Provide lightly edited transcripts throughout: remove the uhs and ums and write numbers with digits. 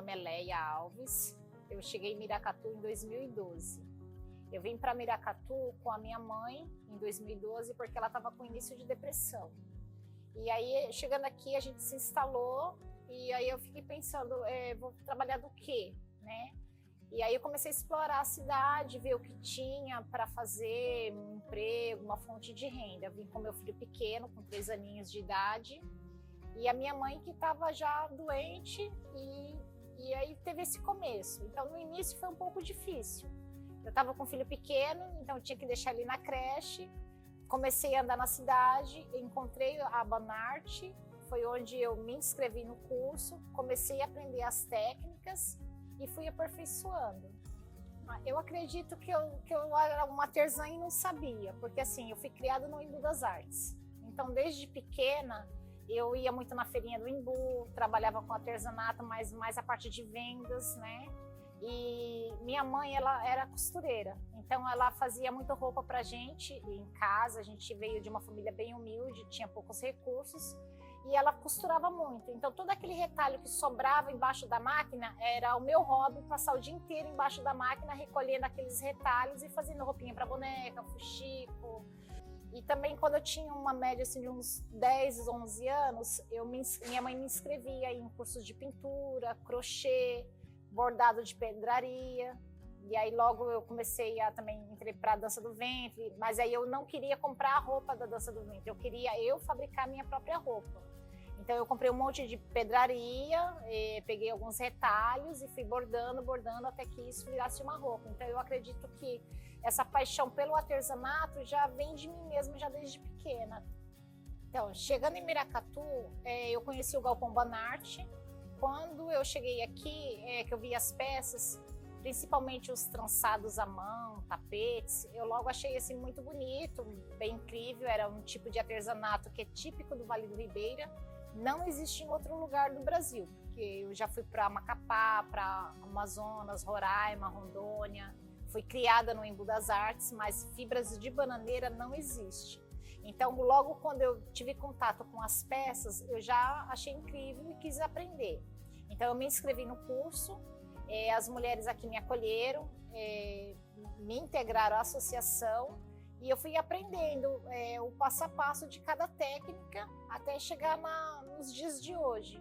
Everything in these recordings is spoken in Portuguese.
nome é Leia Alves, eu cheguei em Miracatu em 2012. Eu vim para Miracatu com a minha mãe em 2012 porque ela estava com início de depressão. E aí, chegando aqui, a gente se instalou e aí eu fiquei pensando, vou trabalhar do quê, né? E aí eu comecei a explorar a cidade, ver o que tinha para fazer, um emprego, uma fonte de renda. Eu vim com meu filho pequeno, com 3 aninhos de idade, e a minha mãe que estava já doente, e aí teve esse começo. Então, no início foi um pouco difícil. Eu estava com um filho pequeno, então eu tinha que deixar ele na creche. Comecei a andar na cidade, encontrei a Banarte, foi onde eu me inscrevi no curso, comecei a aprender as técnicas e fui aperfeiçoando. Eu acredito que eu era uma artesã e não sabia, porque assim, eu fui criada no Embu das Artes. Então, desde pequena, eu ia muito na feirinha do Embu, trabalhava com artesanato, mas mais a parte de vendas, né? E minha mãe, ela era costureira, então ela fazia muita roupa pra gente em casa. A gente veio de uma família bem humilde, tinha poucos recursos, e ela costurava muito. Então todo aquele retalho que sobrava embaixo da máquina era o meu hobby, passar o dia inteiro embaixo da máquina recolhendo aqueles retalhos e fazendo roupinha para boneca, fuxico. E também quando eu tinha uma média assim, de uns 10, 11 anos, minha mãe me inscrevia em cursos de pintura, crochê, bordado de pedraria. E aí logo eu comecei a também entrei para a dança do ventre, mas aí eu não queria comprar a roupa da dança do ventre, eu queria fabricar minha própria roupa. Então eu comprei um monte de pedraria, peguei alguns retalhos e fui bordando até que isso virasse uma roupa. Então eu acredito que essa paixão pelo artesanato já vem de mim mesma, já desde pequena. Então, chegando em Miracatu, eu conheci o Galpão Banarte. Quando eu cheguei aqui, que eu vi as peças, principalmente os trançados à mão, tapetes, eu logo achei assim muito bonito, bem incrível. Era um tipo de artesanato que é típico do Vale do Ribeira, não existe em outro lugar do Brasil, porque eu já fui para Macapá, para Amazonas, Roraima, Rondônia, fui criada no Embu das Artes, mas fibras de bananeira não existe. Então, logo quando eu tive contato com as peças, eu já achei incrível e quis aprender. Então, eu me inscrevi no curso, as mulheres aqui me acolheram, me integraram à associação e eu fui aprendendo o passo a passo de cada técnica até chegar nos dias de hoje.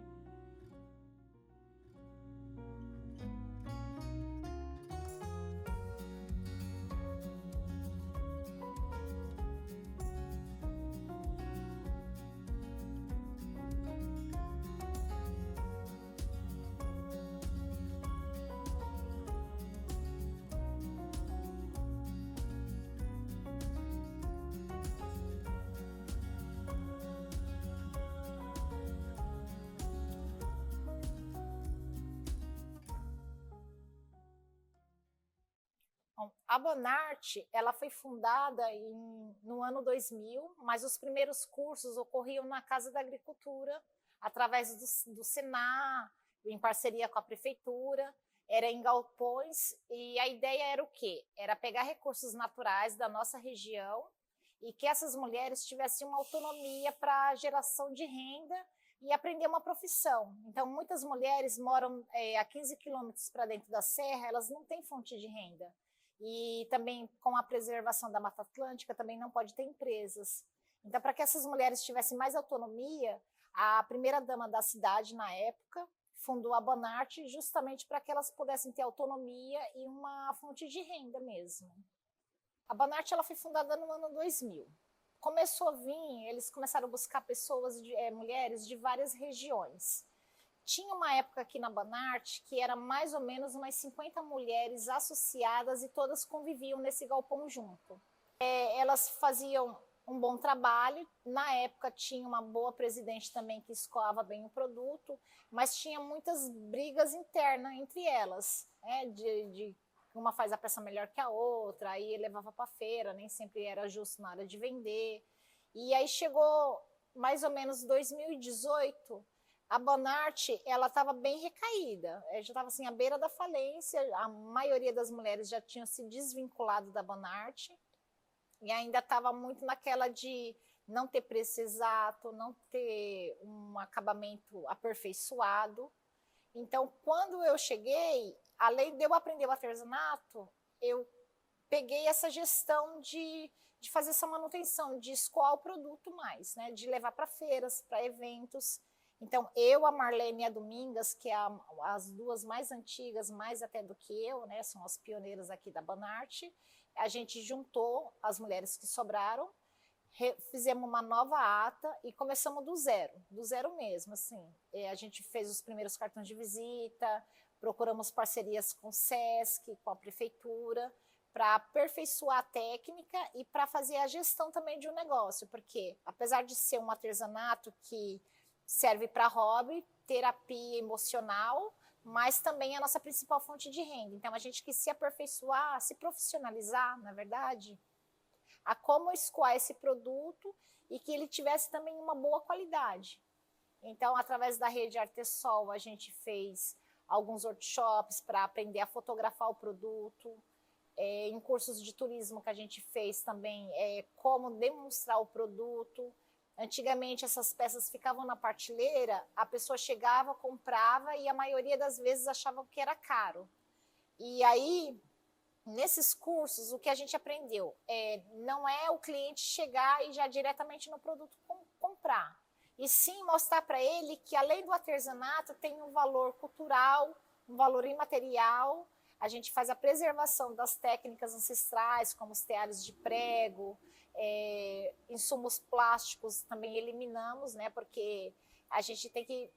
A Banarte, ela foi fundada no ano 2000, mas os primeiros cursos ocorriam na Casa da Agricultura, através do Senar, em parceria com a prefeitura, era em galpões, e a ideia era o quê? Era pegar recursos naturais da nossa região e que essas mulheres tivessem uma autonomia para a geração de renda e aprender uma profissão. Então, muitas mulheres moram a 15 quilômetros para dentro da serra, elas não têm fonte de renda. E também com a preservação da Mata Atlântica também não pode ter empresas. Então, para que essas mulheres tivessem mais autonomia, a primeira-dama da cidade, na época, fundou a Banarte justamente para que elas pudessem ter autonomia e uma fonte de renda mesmo. A Banarte ela foi fundada no ano 2000. Começou a vir, eles começaram a buscar pessoas, mulheres de várias regiões. Tinha uma época aqui na Banarte que era mais ou menos umas 50 mulheres associadas e todas conviviam nesse galpão junto. Elas faziam um bom trabalho, na época tinha uma boa presidente também que escoava bem o produto, mas tinha muitas brigas internas entre elas, de uma faz a peça melhor que a outra, aí levava para feira, nem sempre era justo na hora de vender. E aí chegou mais ou menos 2018, a Banarte, ela estava bem recaída, já estava assim, à beira da falência, a maioria das mulheres já tinham se desvinculado da Banarte, e ainda estava muito naquela de não ter preço exato, não ter um acabamento aperfeiçoado, Então, quando eu cheguei, além de eu aprender o artesanato, eu peguei essa gestão de fazer essa manutenção, de escoar o produto mais, né? De levar para feiras, para eventos. Então, eu, a Marlene e a Domingas, que é as duas mais antigas, mais até do que eu, né? São as pioneiras aqui da Banarte. A gente juntou as mulheres que sobraram, fizemos uma nova ata e começamos do zero mesmo, assim. A gente fez os primeiros cartões de visita, procuramos parcerias com o SESC, com a prefeitura, para aperfeiçoar a técnica e para fazer a gestão também de um negócio, porque apesar de ser um artesanato que serve para hobby, terapia emocional, mas também é a nossa principal fonte de renda. Então a gente quis se aperfeiçoar, se profissionalizar, na verdade, a como escoar esse produto e que ele tivesse também uma boa qualidade. Então, através da rede Artesol, a gente fez alguns workshops para aprender a fotografar o produto, em cursos de turismo que a gente fez também, como demonstrar o produto. Antigamente, essas peças ficavam na prateleira, a pessoa chegava, comprava e a maioria das vezes achava que era caro. E aí, nesses cursos, o que a gente aprendeu não é o cliente chegar e já diretamente no produto comprar, e sim mostrar para ele que além do artesanato tem um valor cultural, um valor imaterial. A gente faz a preservação das técnicas ancestrais, como os teares de prego, insumos plásticos também eliminamos, né? Porque a gente tem que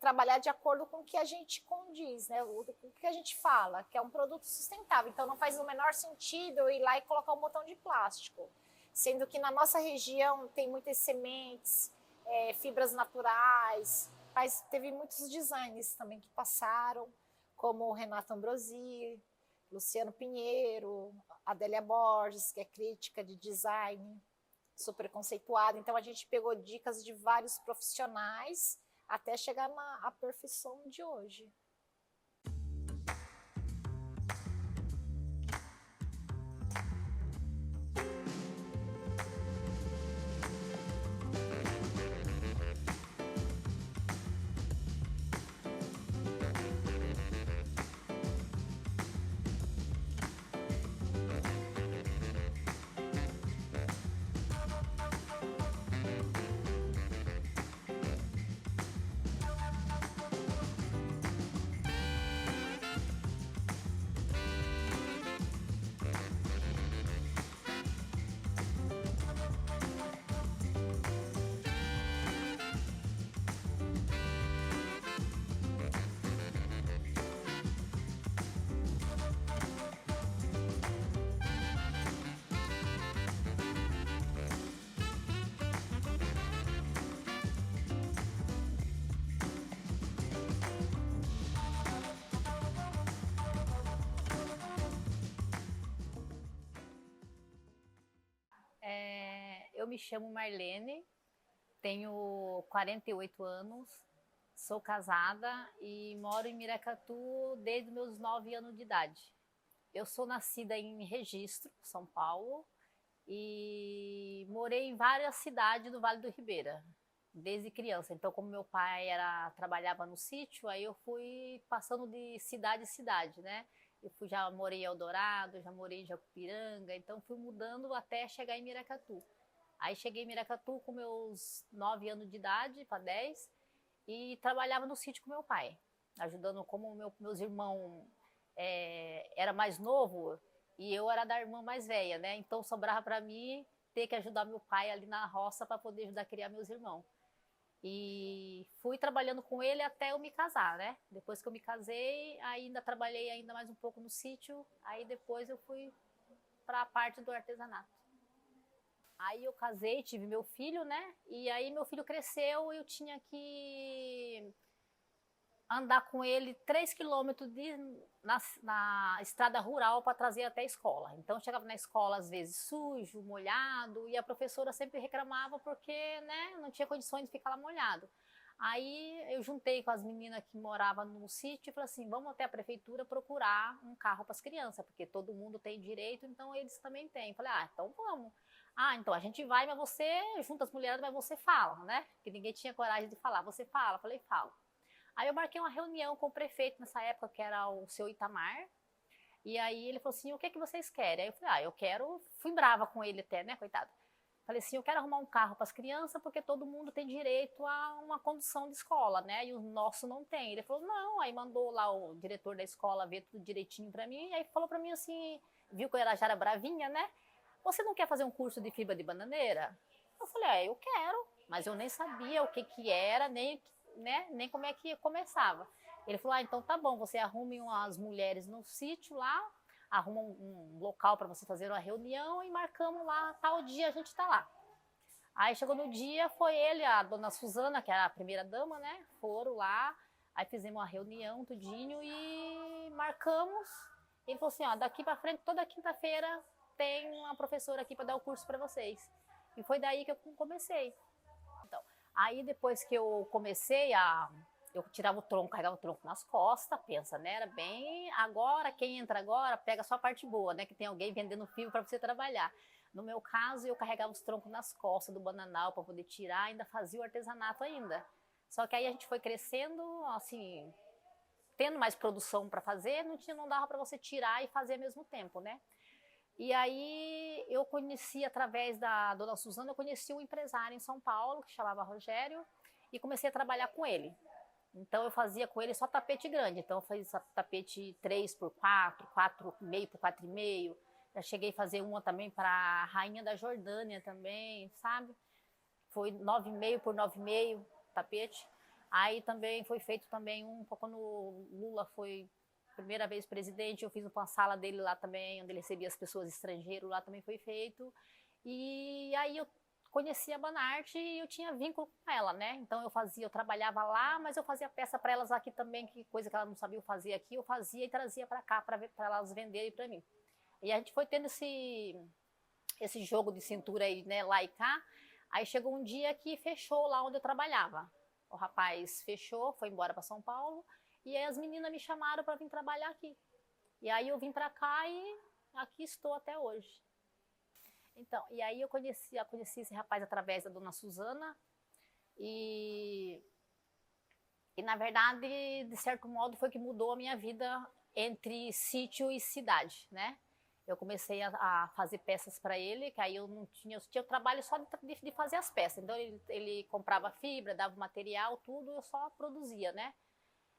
trabalhar de acordo com o que a gente condiz, né? Com o que a gente fala, que é um produto sustentável. Então não faz o menor sentido eu ir lá e colocar um botão de plástico, sendo que na nossa região tem muitas sementes, fibras naturais, mas teve muitos designers também que passaram, como o Renato Ambrosi, Luciano Pinheiro, Adélia Borges, que é crítica de design, super conceituada. Então a gente pegou dicas de vários profissionais até chegar na perfeição de hoje. Eu me chamo Marlene, tenho 48 anos, sou casada e moro em Miracatu desde os meus 9 anos de idade. Eu sou nascida em Registro, São Paulo, e morei em várias cidades do Vale do Ribeira, desde criança. Então, como meu pai trabalhava no sítio, aí eu fui passando de cidade em cidade, né? Já morei em Eldorado, já morei em Jacupiranga, então fui mudando até chegar em Miracatu. Aí cheguei em Miracatu com meus 9 anos de idade, para 10, e trabalhava no sítio com meu pai, ajudando como meus irmãos era mais novo e eu era da irmã mais velha, né? Então sobrava para mim ter que ajudar meu pai ali na roça para poder ajudar a criar meus irmãos. E fui trabalhando com ele até eu me casar, né? Depois que eu me casei, ainda trabalhei ainda mais um pouco no sítio, aí depois eu fui para a parte do artesanato. Aí eu casei, tive meu filho, né? E aí meu filho cresceu e eu tinha que andar com ele 3 quilômetros na estrada rural para trazer até a escola. Então chegava na escola às vezes sujo, molhado, e a professora sempre reclamava porque, né, não tinha condições de ficar lá molhado. Aí eu juntei com as meninas que moravam no sítio e falei assim, vamos até a prefeitura procurar um carro para as crianças, porque todo mundo tem direito, então eles também têm. Falei, então vamos. Então a gente vai, mas você junta as mulheres, mas você fala, né? Porque ninguém tinha coragem de falar. Você fala? Falei, falo. Aí eu marquei uma reunião com o prefeito nessa época, que era o seu Itamar. E aí ele falou assim, o que é que vocês querem? Aí eu falei, eu quero, fui brava com ele até, né, coitado. Falei assim, eu quero arrumar um carro para as crianças, porque todo mundo tem direito a uma condução de escola, né, e o nosso não tem. Ele falou, não, aí mandou lá o diretor da escola ver tudo direitinho para mim, e aí falou para mim assim, viu que eu já era bravinha, né, você não quer fazer um curso de fibra de bananeira? Eu falei, eu quero, mas eu nem sabia o que que era, nem, né, nem como é que começava. Ele falou, então tá bom, você arrume umas mulheres no sítio lá, arruma um local para você fazer uma reunião e marcamos lá, tal dia a gente tá lá. Aí chegou no dia, foi ele, a dona Suzana, que era a primeira dama, né, foram lá, aí fizemos uma reunião, tudinho, e marcamos. Ele falou assim, daqui para frente, toda quinta-feira tem uma professora aqui para dar o curso para vocês. E foi daí que eu comecei. Então, aí depois que eu comecei eu tirava o tronco, carregava o tronco nas costas, pensa, né? Era bem, agora, quem entra agora, pega só a parte boa, né? Que tem alguém vendendo fibra para você trabalhar. No meu caso, eu carregava os troncos nas costas do bananal para poder tirar, ainda fazia o artesanato ainda. Só que aí a gente foi crescendo, assim, tendo mais produção para fazer, não dava para você tirar e fazer ao mesmo tempo, né? E aí eu conheci, através da dona Suzana, eu conheci um empresário em São Paulo, que chamava Rogério, e comecei a trabalhar com ele. Então eu fazia com ele só tapete grande, então eu fazia tapete 3x4, 4,5x4,5, já cheguei a fazer uma também para a Rainha da Jordânia também, sabe? Foi 9,5x9,5 tapete. Aí também foi feito também quando o Lula foi primeira vez presidente, eu fiz uma sala dele lá também, onde ele recebia as pessoas estrangeiras, lá também foi feito. E aí eu conheci a Banarte e eu tinha vínculo com ela, né? Então eu trabalhava lá, mas eu fazia peça para elas aqui também, que coisa que elas não sabiam fazer aqui, eu fazia e trazia para cá para elas venderem para mim. E a gente foi tendo esse jogo de cintura aí, né, lá e cá. Aí chegou um dia que fechou lá onde eu trabalhava. O rapaz fechou, foi embora para São Paulo, e aí as meninas me chamaram para vir trabalhar aqui. E aí eu vim para cá e aqui estou até hoje. Então, e aí eu conheci esse rapaz através da dona Suzana e na verdade, de certo modo, foi que mudou a minha vida entre sítio e cidade, né? Eu comecei a fazer peças para ele, que aí eu tinha o trabalho só de fazer as peças. Então ele comprava fibra, dava material, tudo, eu só produzia, né?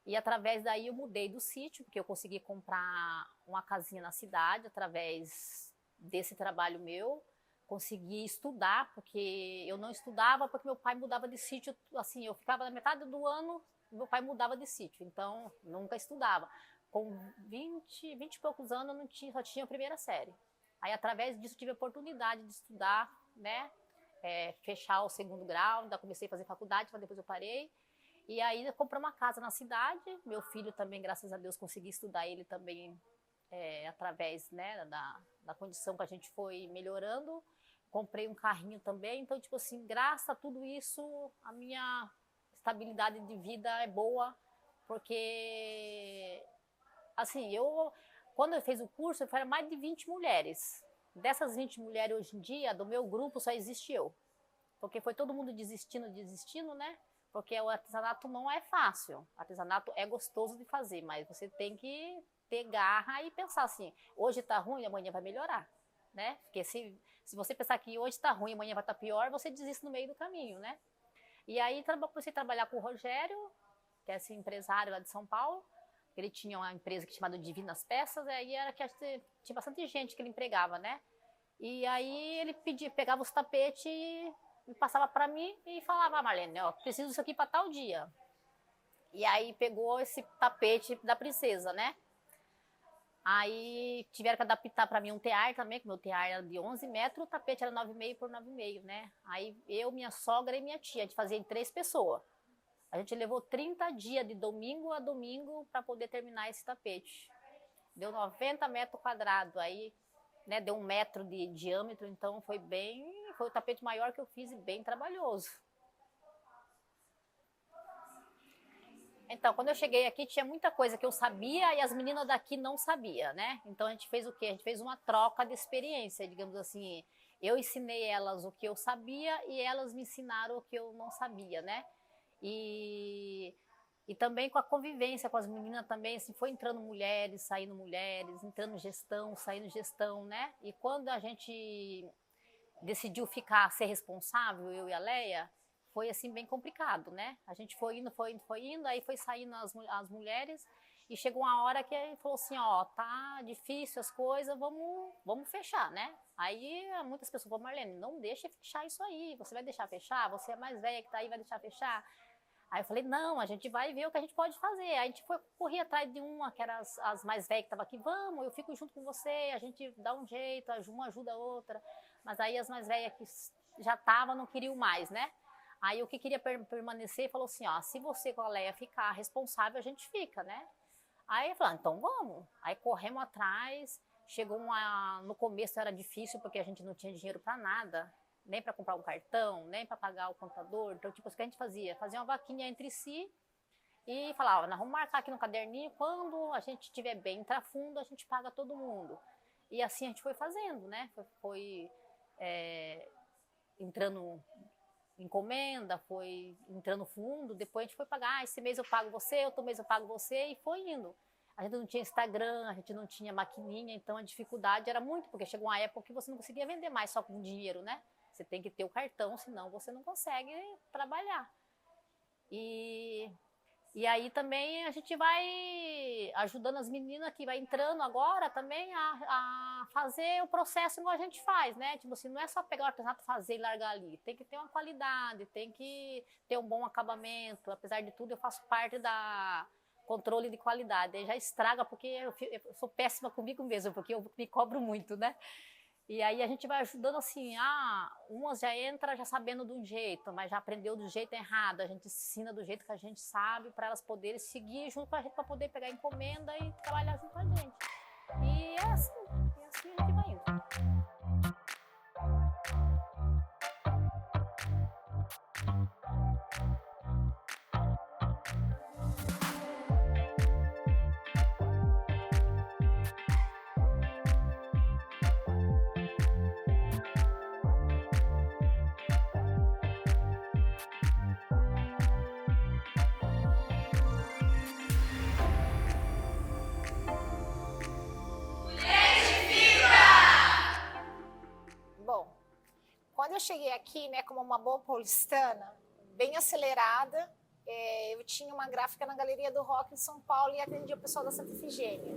E através daí eu mudei do sítio, porque eu consegui comprar uma casinha na cidade através desse trabalho meu. Consegui estudar, porque eu não estudava, porque meu pai mudava de sítio, assim, eu ficava na metade do ano, meu pai mudava de sítio, então nunca estudava. Com 20 e poucos anos eu só tinha a primeira série. Aí através disso tive a oportunidade de estudar, né, fechar o segundo grau, ainda comecei a fazer faculdade, mas depois eu parei. E aí eu comprei uma casa na cidade, meu filho também, graças a Deus, consegui estudar ele também através, né, da condição que a gente foi melhorando. Comprei um carrinho também, então, tipo assim, graças a tudo isso, a minha estabilidade de vida é boa, porque, assim, quando eu fiz o curso, eu falei mais de 20 mulheres. Dessas 20 mulheres, hoje em dia, do meu grupo, só existe eu. Porque foi todo mundo desistindo, né? Porque o artesanato não é fácil. O artesanato é gostoso de fazer, mas você tem que ter garra e pensar assim, hoje tá ruim, amanhã vai melhorar, né? Porque se você pensar que hoje tá ruim, amanhã vai estar pior, você desiste no meio do caminho, né? E aí comecei a trabalhar com o Rogério, que é esse empresário lá de São Paulo. Ele tinha uma empresa que chamada Divinas Peças, aí era que tinha bastante gente que ele empregava, né? E aí ele pegava os tapetes e passava para mim e falava, Marlene, preciso disso aqui para tal dia. E aí pegou esse tapete da princesa, né? Aí tiveram que adaptar para mim um tear também, que meu tear era de 11 metros, o tapete era 9,5 por 9,5, né? Aí eu, minha sogra e minha tia, a gente fazia em 3 pessoas. A gente levou 30 dias de domingo a domingo para poder terminar esse tapete. Deu 90 metros quadrados, aí, né, deu 1 metro de diâmetro, então foi o tapete maior que eu fiz e bem trabalhoso. Então, quando eu cheguei aqui, tinha muita coisa que eu sabia e as meninas daqui não sabiam, né? Então, a gente fez o quê? A gente fez uma troca de experiência, digamos assim. Eu ensinei elas o que eu sabia e elas me ensinaram o que eu não sabia, né? E E também com a convivência com as meninas também, assim, foi entrando mulheres, saindo mulheres, entrando gestão, saindo gestão, né? E quando a gente decidiu ficar, ser responsável, eu e a Leia, foi assim bem complicado, né? A gente foi indo, aí foi saindo as mulheres e chegou uma hora que ele falou assim, ó, tá difícil as coisas, vamos fechar, né? Aí muitas pessoas falaram, Marlene, não deixa fechar isso aí, você vai deixar fechar? Você é mais velha que tá aí, vai deixar fechar? Aí eu falei, não, a gente vai ver o que a gente pode fazer. Aí a gente foi correr atrás de uma, que era as mais velhas que estavam aqui, vamos, eu fico junto com você, a gente dá um jeito, uma ajuda a outra. Mas aí as mais velhas que já estavam não queriam mais, né? Aí o que queria permanecer falou assim, ó, se você com a Leia ficar responsável, a gente fica, né? Aí eu falei, então vamos. Aí corremos atrás, no começo era difícil porque a gente não tinha dinheiro para nada, nem para comprar um cartão, nem para pagar o contador. Então, tipo, o que a gente fazia? Fazia uma vaquinha entre si e falava, nós vamos marcar aqui no caderninho, quando a gente estiver bem, entrar fundo, a gente paga todo mundo. E assim a gente foi fazendo, né? Foi entrando encomenda, foi entrando fundo, depois a gente foi pagar, esse mês eu pago você, outro mês eu pago você, e foi indo. A gente não tinha Instagram, a gente não tinha maquininha, então a dificuldade era muito, porque chegou uma época que você não conseguia vender mais só com dinheiro, né? Você tem que ter o cartão, senão você não consegue trabalhar. E aí também a gente vai ajudando as meninas que vai entrando agora também a fazer o processo igual a gente faz, né? Tipo assim, não é só pegar o artesanato, fazer e largar ali. Tem que ter uma qualidade, tem que ter um bom acabamento. Apesar de tudo, eu faço parte da controle de qualidade. Aí já estraga porque eu sou péssima comigo mesmo, porque eu me cobro muito, né? E aí a gente vai ajudando assim, umas já entra já sabendo de um jeito, mas já aprendeu do jeito errado, a gente ensina do jeito que a gente sabe para elas poderem seguir junto com a gente para poder pegar encomenda e trabalhar junto com a gente. E é assim a gente vai indo. Bom, quando eu cheguei aqui, né, como uma boa paulistana, bem acelerada, eu tinha uma gráfica na Galeria do Rock em São Paulo e atendia o pessoal da Santa Efigênia.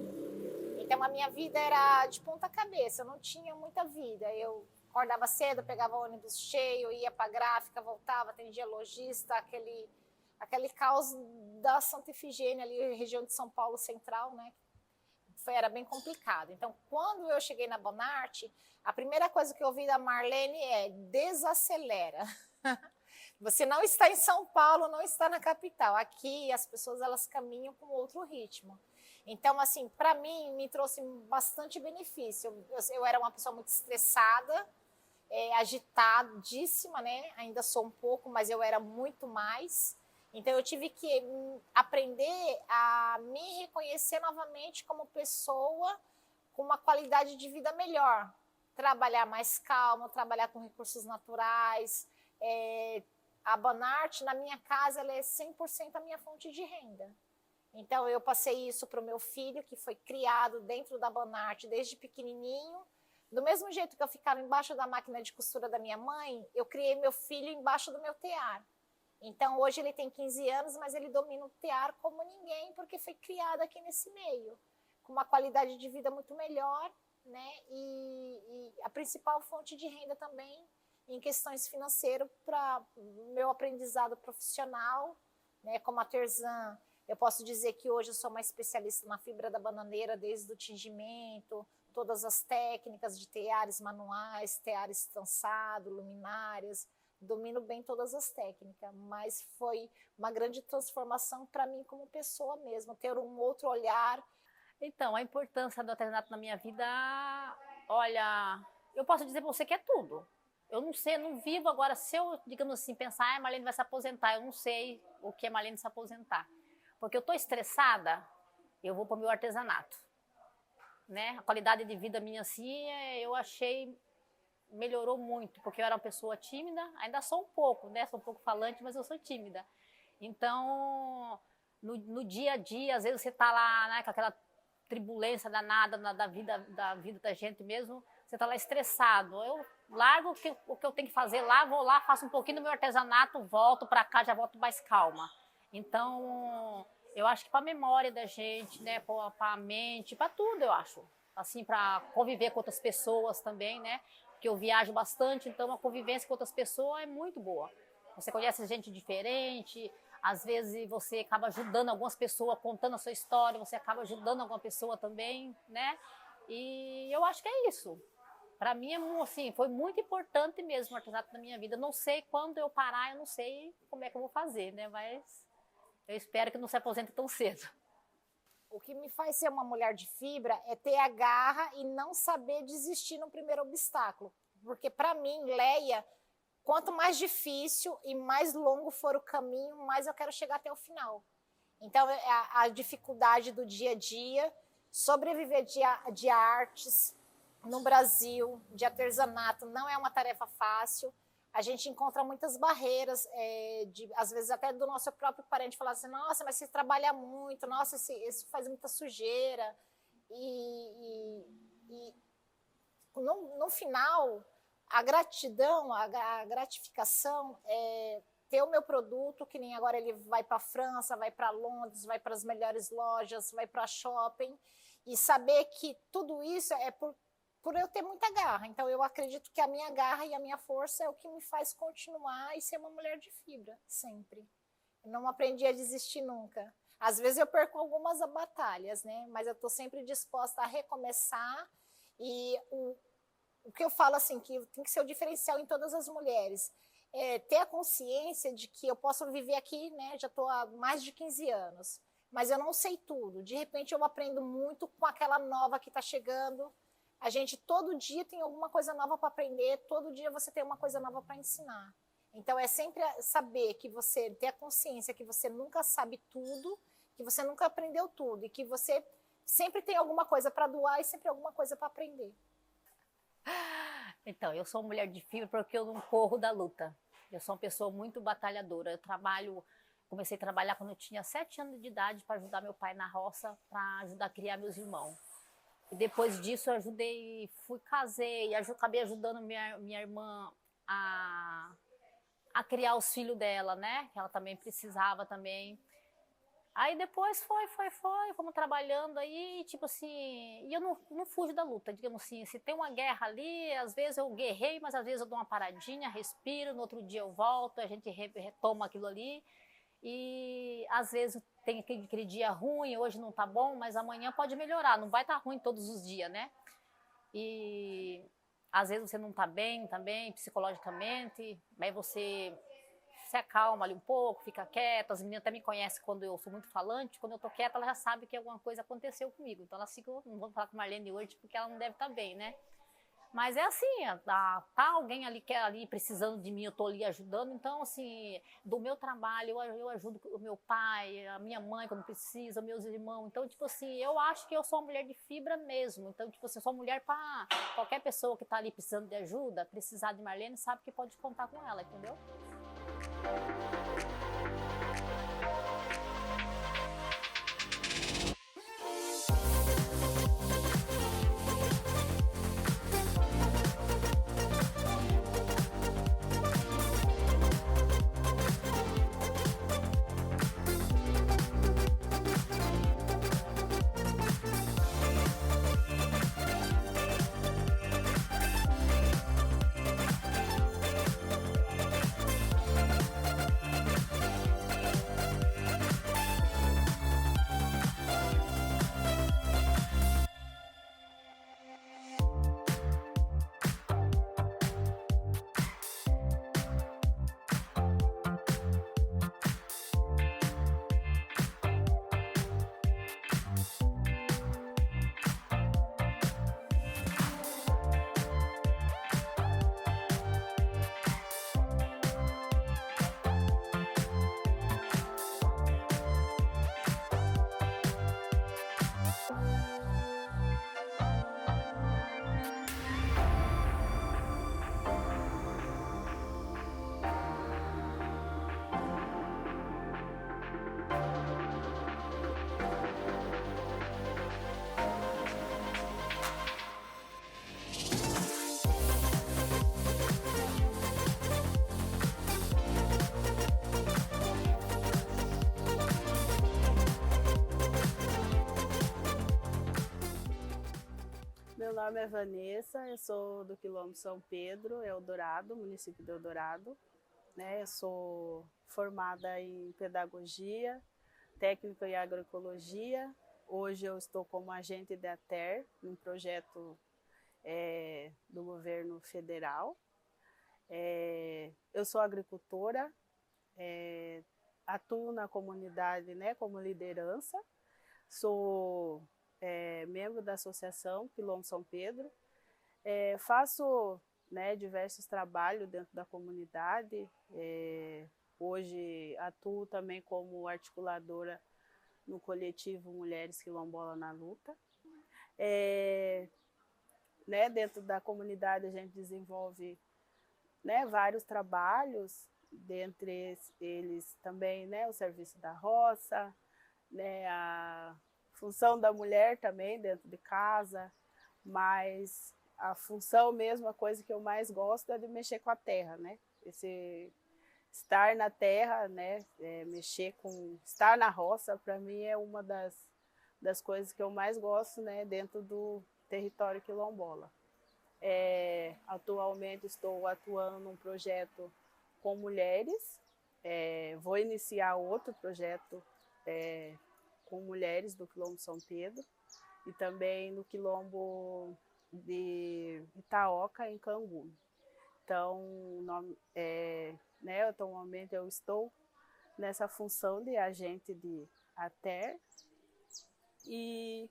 Então a minha vida era de ponta cabeça, eu não tinha muita vida. Eu acordava cedo, pegava ônibus cheio, ia para a gráfica, voltava, atendia lojista, aquele caos da Santa Efigênia ali, região de São Paulo Central, né? Era bem complicado. Então, quando eu cheguei na Bonarte, a primeira coisa que eu ouvi da Marlene é desacelera. Você não está em São Paulo, não está na capital. Aqui as pessoas elas caminham com outro ritmo. Então, assim, para mim, me trouxe bastante benefício. Eu era uma pessoa muito estressada, agitadíssima, né? Ainda sou um pouco, mas eu era muito mais. Então, eu tive que aprender a me reconhecer novamente como pessoa com uma qualidade de vida melhor. Trabalhar mais calma, trabalhar com recursos naturais. A Bonarte, na minha casa, ela é 100% a minha fonte de renda. Então, eu passei isso para o meu filho, que foi criado dentro da Bonarte desde pequenininho. Do mesmo jeito que eu ficava embaixo da máquina de costura da minha mãe, eu criei meu filho embaixo do meu tear. Então, hoje ele tem 15 anos, mas ele domina o tear como ninguém, porque foi criado aqui nesse meio, com uma qualidade de vida muito melhor, né? E a principal fonte de renda também em questões financeiras para o meu aprendizado profissional, né? Como artesã, eu posso dizer que hoje eu sou uma especialista na fibra da bananeira, desde o tingimento, todas as técnicas de teares manuais, teares trançado, luminárias, domino bem todas as técnicas, mas foi uma grande transformação para mim como pessoa mesmo, ter um outro olhar. Então, a importância do artesanato na minha vida, olha, eu posso dizer para você que é tudo. Eu não sei, eu não vivo agora, se eu, digamos assim, pensar, Marlene vai se aposentar, eu não sei o que é Marlene se aposentar. Porque eu estou estressada, eu vou para o meu artesanato. Né? A qualidade de vida minha, assim, eu achei melhorou muito, porque eu era uma pessoa tímida, ainda sou um pouco, né? Sou um pouco falante, mas eu sou tímida. Então, no dia a dia, às vezes você tá lá, né, com aquela turbulência danada da vida da gente mesmo, você tá lá estressado. Eu largo o que eu tenho que fazer lá, vou lá, faço um pouquinho do meu artesanato, volto para cá, já volto mais calma. Então, eu acho que para a memória da gente, né, para a mente, para tudo, eu acho. Assim, para conviver com outras pessoas também, né? Porque eu viajo bastante, então a convivência com outras pessoas é muito boa. Você conhece gente diferente, às vezes você acaba ajudando algumas pessoas, contando a sua história, você acaba ajudando alguma pessoa também, né? E eu acho que é isso. Para mim, assim, foi muito importante mesmo o artesanato na minha vida. Não sei quando eu parar, eu não sei como é que eu vou fazer, né? Mas eu espero que não se aposente tão cedo. O que me faz ser uma mulher de fibra é ter a garra e não saber desistir no primeiro obstáculo. Porque para mim, Leia, quanto mais difícil e mais longo for o caminho, mais eu quero chegar até o final. Então, a dificuldade do dia a dia, sobreviver de artes no Brasil, de artesanato, não é uma tarefa fácil. A gente encontra muitas barreiras, às vezes até do nosso próprio parente, falar assim, nossa, mas você trabalha muito, nossa, esse faz muita sujeira. E no final, a gratidão, a gratificação é ter o meu produto, que nem agora ele vai para a França, vai para Londres, vai para as melhores lojas, vai para shopping, e saber que tudo isso é por eu ter muita garra. Então, eu acredito que a minha garra e a minha força é o que me faz continuar e ser uma mulher de fibra, sempre. Eu não aprendi a desistir nunca. Às vezes eu perco algumas batalhas, né? Mas eu estou sempre disposta a recomeçar. E o que eu falo, assim, que tem que ser o diferencial em todas as mulheres, é ter a consciência de que eu posso viver aqui, né? Já estou há mais de 15 anos, mas eu não sei tudo. De repente, eu aprendo muito com aquela nova que está chegando. A gente todo dia tem alguma coisa nova para aprender, todo dia você tem uma coisa nova para ensinar. Então é sempre saber que você ter a consciência que você nunca sabe tudo, que você nunca aprendeu tudo e que você sempre tem alguma coisa para doar e sempre alguma coisa para aprender. Então, eu sou mulher de fibra porque eu não corro da luta. Eu sou uma pessoa muito batalhadora. Comecei a trabalhar quando eu tinha 7 anos de idade para ajudar meu pai na roça, para ajudar a criar meus irmãos. E depois disso eu casei, acabei ajudando minha irmã a criar os filhos dela, né? Que ela também precisava também. Aí depois fomos trabalhando aí, tipo assim, e eu não fujo da luta, digamos assim, se tem uma guerra ali, às vezes eu guerrei, mas às vezes eu dou uma paradinha, respiro, no outro dia eu volto, a gente retoma aquilo ali. E às vezes tem aquele dia ruim, hoje não tá bom, mas amanhã pode melhorar, não vai estar ruim todos os dias, né? E às vezes você não tá bem também, psicologicamente, mas você se acalma ali um pouco, fica quieta. As meninas até me conhecem quando eu sou muito falante, quando eu tô quieta ela já sabe que alguma coisa aconteceu comigo, então elas ficam, não vou falar com a Marlene hoje porque ela não deve estar bem, né? Mas é assim, tá alguém ali que é ali precisando de mim, eu tô ali ajudando. Então, assim, do meu trabalho, eu ajudo o meu pai, a minha mãe quando precisa, meus irmãos. Então, tipo assim, eu acho que eu sou uma mulher de fibra mesmo. Então, tipo assim, eu sou uma mulher para qualquer pessoa que tá ali precisando de ajuda, precisar de Marlene, sabe que pode contar com ela, entendeu? nome é Vanessa, eu sou do Quilombo São Pedro, Eldorado, município de Eldorado. Né? Eu sou formada em pedagogia, técnica em agroecologia. Hoje eu estou como agente da ATER, num projeto do governo federal. Eu sou agricultora, atuo na comunidade, né, como liderança. Sou membro da Associação Quilombo São Pedro. Faço, né, diversos trabalhos dentro da comunidade. Hoje atuo também como articuladora no coletivo Mulheres Quilombolas na Luta. Né, dentro da comunidade a gente desenvolve, né, vários trabalhos, dentre eles também, né, o serviço da roça, né, a função da mulher também dentro de casa, mas a função mesmo, a coisa que eu mais gosto é de mexer com a terra, né? Estar na terra, né, estar na roça, para mim é uma das coisas que eu mais gosto, né, dentro do território quilombola. Atualmente estou atuando num projeto com mulheres, vou iniciar outro projeto com mulheres do Quilombo São Pedro e também no Quilombo de Itaoca, em Cangu. Então, né, atualmente eu estou nessa função de agente de ATER e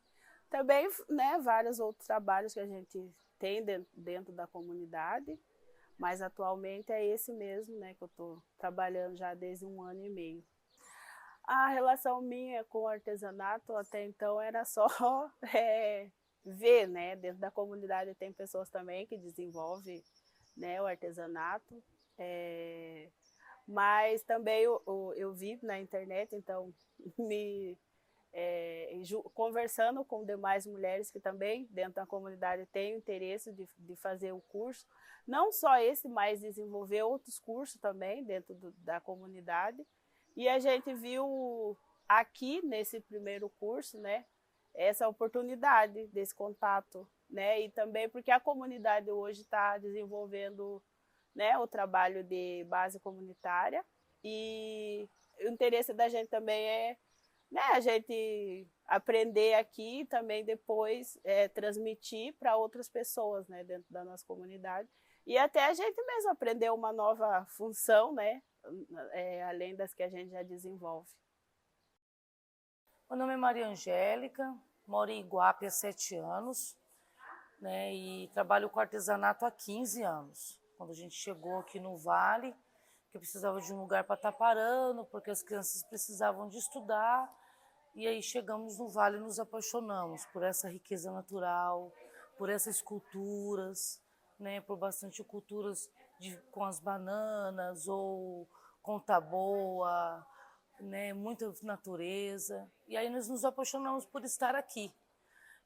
também, né, vários outros trabalhos que a gente tem dentro da comunidade, mas atualmente é esse mesmo, né, que eu estou trabalhando já desde 1 ano e meio. A relação minha com o artesanato até então era só ver, né, dentro da comunidade tem pessoas também que desenvolvem, né, o artesanato, mas também eu vi na internet, então conversando com demais mulheres que também dentro da comunidade têm interesse de fazer o curso, não só esse, mas desenvolver outros cursos também dentro da comunidade. E a gente viu aqui nesse primeiro curso, né, essa oportunidade desse contato, né, e também porque a comunidade hoje está desenvolvendo, né, o trabalho de base comunitária e o interesse da gente também né, a gente aprender aqui e também depois transmitir para outras pessoas, né, dentro da nossa comunidade e até a gente mesmo aprender uma nova função, né, além das que a gente já desenvolve. Meu nome é Maria Angélica, moro em Iguape há 7 anos, né, e trabalho com artesanato há 15 anos. Quando a gente chegou aqui no Vale, que eu precisava de um lugar para estar parando, porque as crianças precisavam de estudar, e aí chegamos no Vale e nos apaixonamos por essa riqueza natural, por essas culturas, né, por bastante culturas com as bananas ou com taboa, né, muita natureza. E aí nós nos apaixonamos por estar aqui.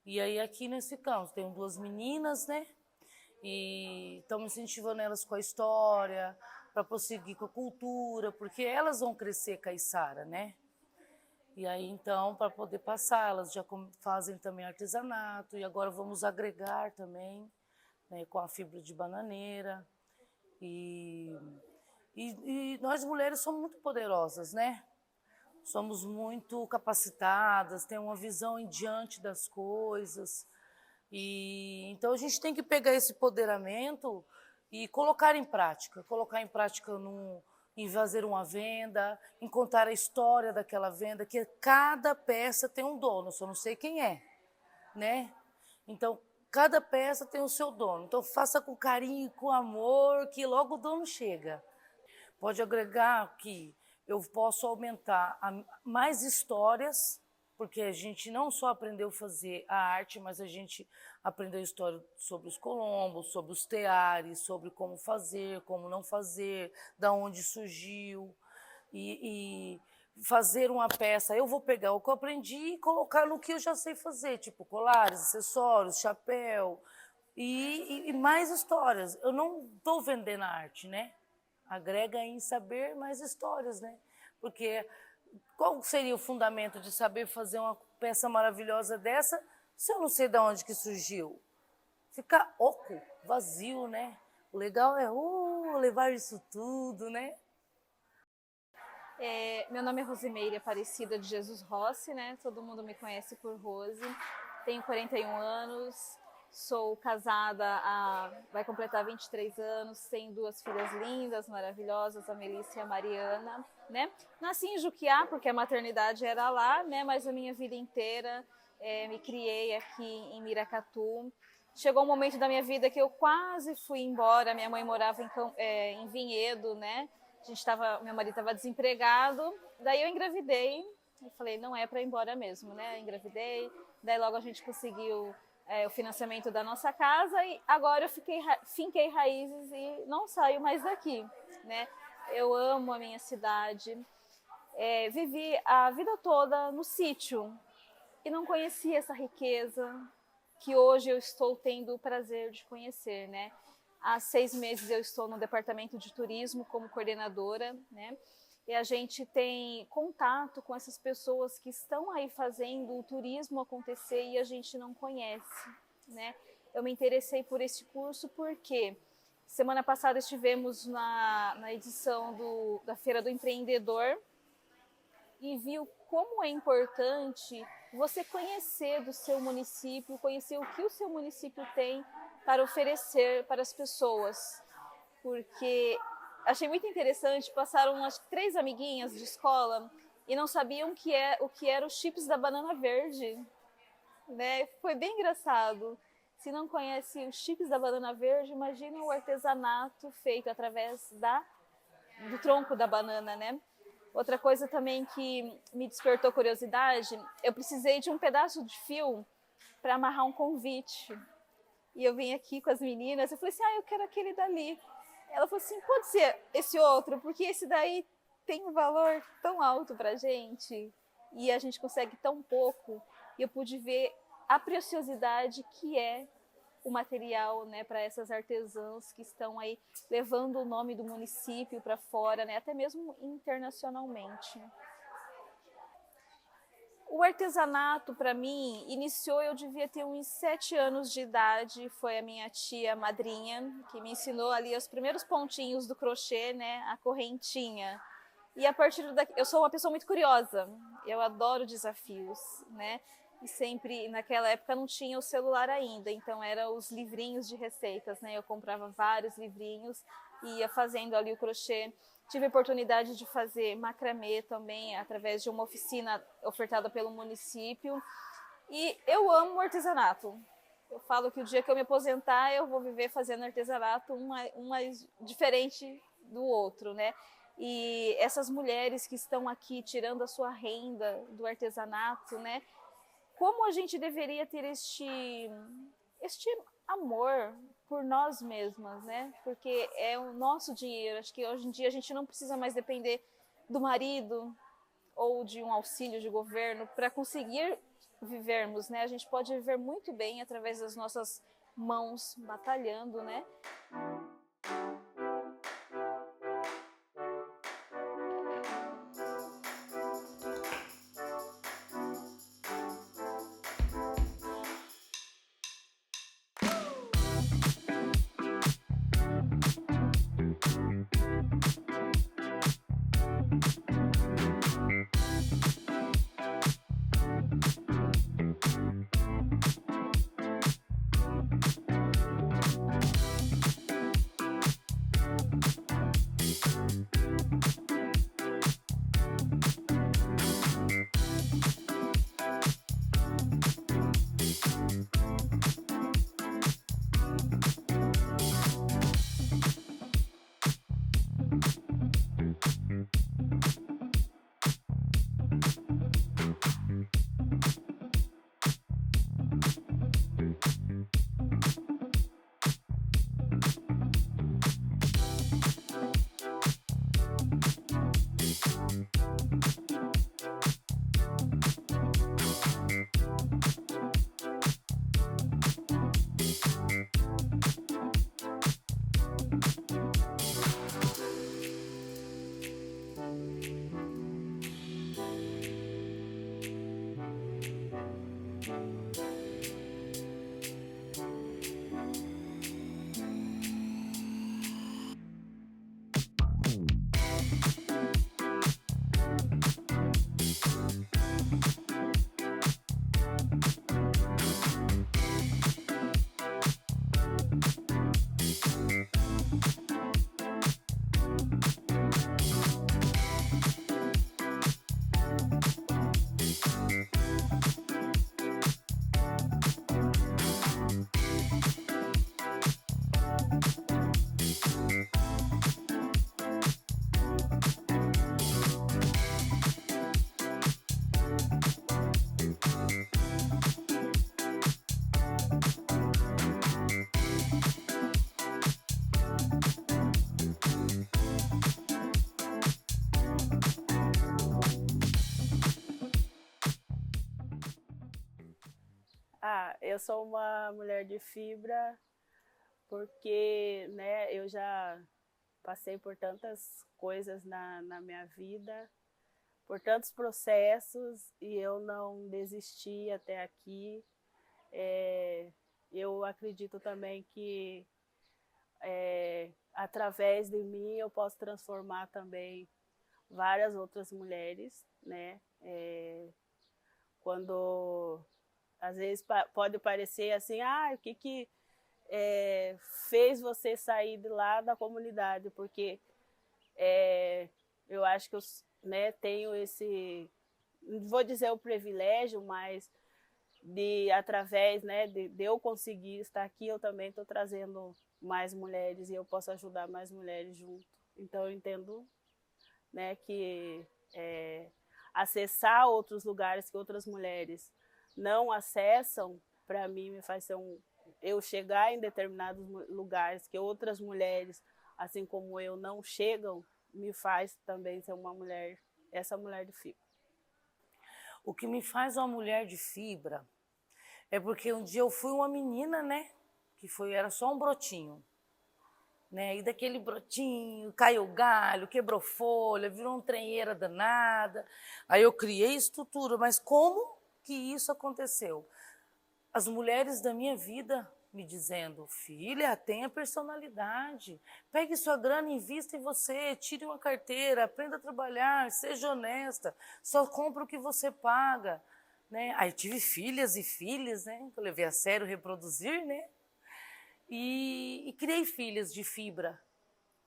E aí aqui nós ficamos. Tenho 2 meninas, né? E estamos incentivando elas com a história, para prosseguir com a cultura, porque elas vão crescer caiçara, né? E aí então, para poder passar, elas já fazem também artesanato e agora vamos agregar também, né, com a fibra de bananeira. E nós mulheres somos muito poderosas, né? Somos muito capacitadas, temos uma visão em diante das coisas. E então a gente tem que pegar esse empoderamento e colocar em prática em fazer uma venda, em contar a história daquela venda, que cada peça tem um dono, só não sei quem é, né? Então, cada peça tem o seu dono. Então, faça com carinho e com amor, que logo o dono chega. Pode agregar que eu posso aumentar mais histórias, porque a gente não só aprendeu a fazer a arte, mas a gente aprendeu história sobre os colombos, sobre os teares, sobre como fazer, como não fazer, da onde surgiu. E fazer uma peça, eu vou pegar o que eu aprendi e colocar no que eu já sei fazer, tipo colares, acessórios, chapéu e mais histórias. Eu não estou vendendo a arte, né? Agrega em saber mais histórias, né? Porque qual seria o fundamento de saber fazer uma peça maravilhosa dessa se eu não sei de onde que surgiu? fica oco, vazio, né? O legal é levar isso tudo, né? Meu nome é Rosimeire Aparecida de Jesus Rossi, né? Todo mundo me conhece por Rose. Tenho 41 anos, sou casada vai completar 23 anos, tenho 2 filhas lindas, maravilhosas, a Melissa e a Mariana, né? Nasci em Juquiá, porque a maternidade era lá, né? Mas a minha vida inteira me criei aqui em Miracatu. Chegou um momento da minha vida que eu quase fui embora, minha mãe morava em Vinhedo, né? Meu marido estava desempregado, daí eu engravidei e falei, não é para ir embora mesmo, né? Engravidei, daí logo a gente conseguiu o financiamento da nossa casa e agora eu finquei raízes e não saio mais daqui, né? Eu amo a minha cidade, vivi a vida toda no sítio e não conhecia essa riqueza que hoje eu estou tendo o prazer de conhecer, né? Há 6 meses eu estou no departamento de turismo como coordenadora, né? E a gente tem contato com essas pessoas que estão aí fazendo o turismo acontecer e a gente não conhece, né? Eu me interessei por esse curso porque semana passada estivemos na edição da Feira do Empreendedor e viu como é importante você conhecer do seu município, conhecer o que o seu município tem para oferecer para as pessoas. Porque achei muito interessante, passaram acho que 3 amiguinhas de escola e não sabiam o que era os chips da banana verde, né? Foi bem engraçado. Se não conhece os chips da banana verde, imagina o artesanato feito através do tronco da banana, né? Outra coisa também que me despertou curiosidade, eu precisei de um pedaço de fio para amarrar um convite. E eu vim aqui com as meninas, eu falei assim, eu quero aquele dali. Ela falou assim, pode ser esse outro, porque esse daí tem um valor tão alto pra gente e a gente consegue tão pouco. E eu pude ver a preciosidade que é o material, né, para essas artesãs que estão aí levando o nome do município para fora, né, até mesmo internacionalmente. O artesanato, para mim, iniciou, eu devia ter uns 7 anos de idade, foi a minha tia madrinha que me ensinou ali os primeiros pontinhos do crochê, né, a correntinha. E a partir daqui, eu sou uma pessoa muito curiosa, eu adoro desafios, né, e sempre, naquela época não tinha o celular ainda, então eram os livrinhos de receitas, né, eu comprava vários livrinhos e ia fazendo ali o crochê. Tive a oportunidade de fazer macramê também, através de uma oficina ofertada pelo município. E eu amo o artesanato. Eu falo que o dia que eu me aposentar, eu vou viver fazendo artesanato, um mais diferente do outro, né? E essas mulheres que estão aqui tirando a sua renda do artesanato, né? Como a gente deveria ter este amor por nós mesmas, né? Porque é o nosso dinheiro. Acho que hoje em dia a gente não precisa mais depender do marido ou de um auxílio de governo para conseguir vivermos, né? A gente pode viver muito bem através das nossas mãos batalhando, né? Eu sou uma mulher de fibra porque, né, eu já passei por tantas coisas na minha vida, por tantos processos, e eu não desisti até aqui. Eu acredito também que através de mim eu posso transformar também várias outras mulheres, né? Quando às vezes pode parecer assim, o que fez você sair de lá da comunidade? Porque eu acho que eu, né, tenho esse, não vou dizer o privilégio, mas através, né, de eu conseguir estar aqui, eu também estou trazendo mais mulheres e eu posso ajudar mais mulheres junto. Então eu entendo, né, que acessar outros lugares que outras mulheres não acessam, para mim me faz ser eu chegar em determinados lugares que outras mulheres, assim como eu, não chegam, me faz também ser uma mulher, essa mulher de fibra. O que me faz uma mulher de fibra é porque um dia eu fui uma menina, né? Era só um brotinho. Né? E daquele brotinho, caiu galho, quebrou folha, virou uma trenheira danada. Aí eu criei estrutura, mas como que isso aconteceu? As mulheres da minha vida me dizendo, filha, tenha personalidade, pegue sua grana, invista em você, tire uma carteira, aprenda a trabalhar, seja honesta, só compra o que você paga. Né? Aí tive filhas e filhas, né? Que eu levei a sério reproduzir, né? E criei filhas de fibra,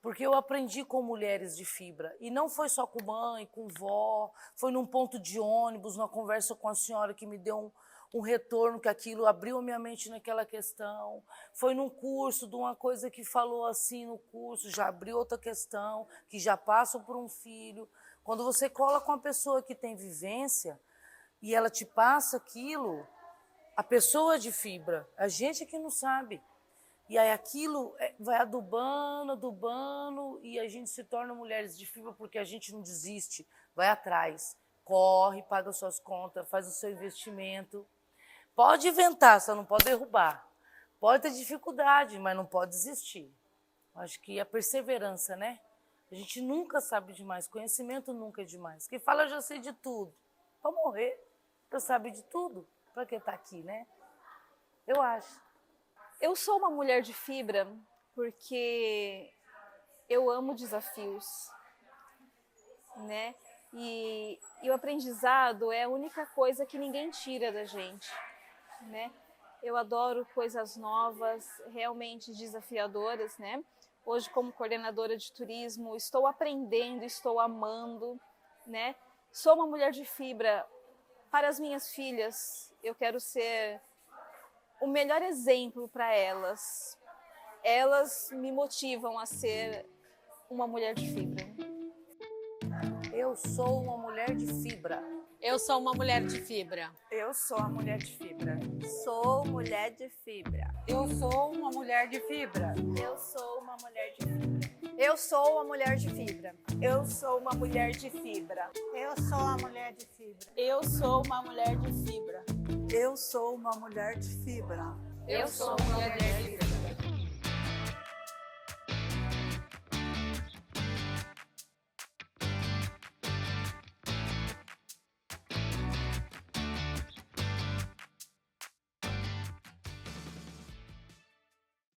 porque eu aprendi com mulheres de fibra. E não foi só com mãe, com vó, foi num ponto de ônibus, numa conversa com a senhora que me deu um retorno, que aquilo abriu a minha mente naquela questão. Foi num curso, de uma coisa que falou assim no curso, já abriu outra questão, que já passa por um filho. Quando você cola com uma pessoa que tem vivência e ela te passa aquilo, a pessoa de fibra, a gente que não sabe. E aí aquilo vai adubando, e a gente se torna mulheres de fibra porque a gente não desiste, vai atrás, corre, paga suas contas, faz o seu investimento. Pode inventar, só não pode derrubar. Pode ter dificuldade, mas não pode desistir. Acho que a perseverança, né? A gente nunca sabe demais, conhecimento nunca é demais. Quem fala, eu já sei de tudo. Para morrer, eu sabe de tudo. Para que tá aqui, né? Eu acho. Eu sou uma mulher de fibra porque eu amo desafios, né? E o aprendizado é a única coisa que ninguém tira da gente, né? Eu adoro coisas novas, realmente desafiadoras, né? Hoje, como coordenadora de turismo, estou aprendendo, estou amando, né? Sou uma mulher de fibra. Para as minhas filhas, eu quero ser o melhor exemplo para elas. Elas me motivam a ser uma mulher de fibra. Eu sou uma mulher de fibra. Eu sou uma mulher de fibra. Eu sou a mulher de fibra. Sou mulher de fibra. Eu sou uma mulher de fibra. Eu sou uma mulher de fibra. Eu sou uma mulher de fibra. Eu sou uma mulher de fibra. Eu sou a mulher de fibra. Eu sou uma mulher de fibra. Eu sou uma mulher de fibra. Eu sou uma mulher de fibra.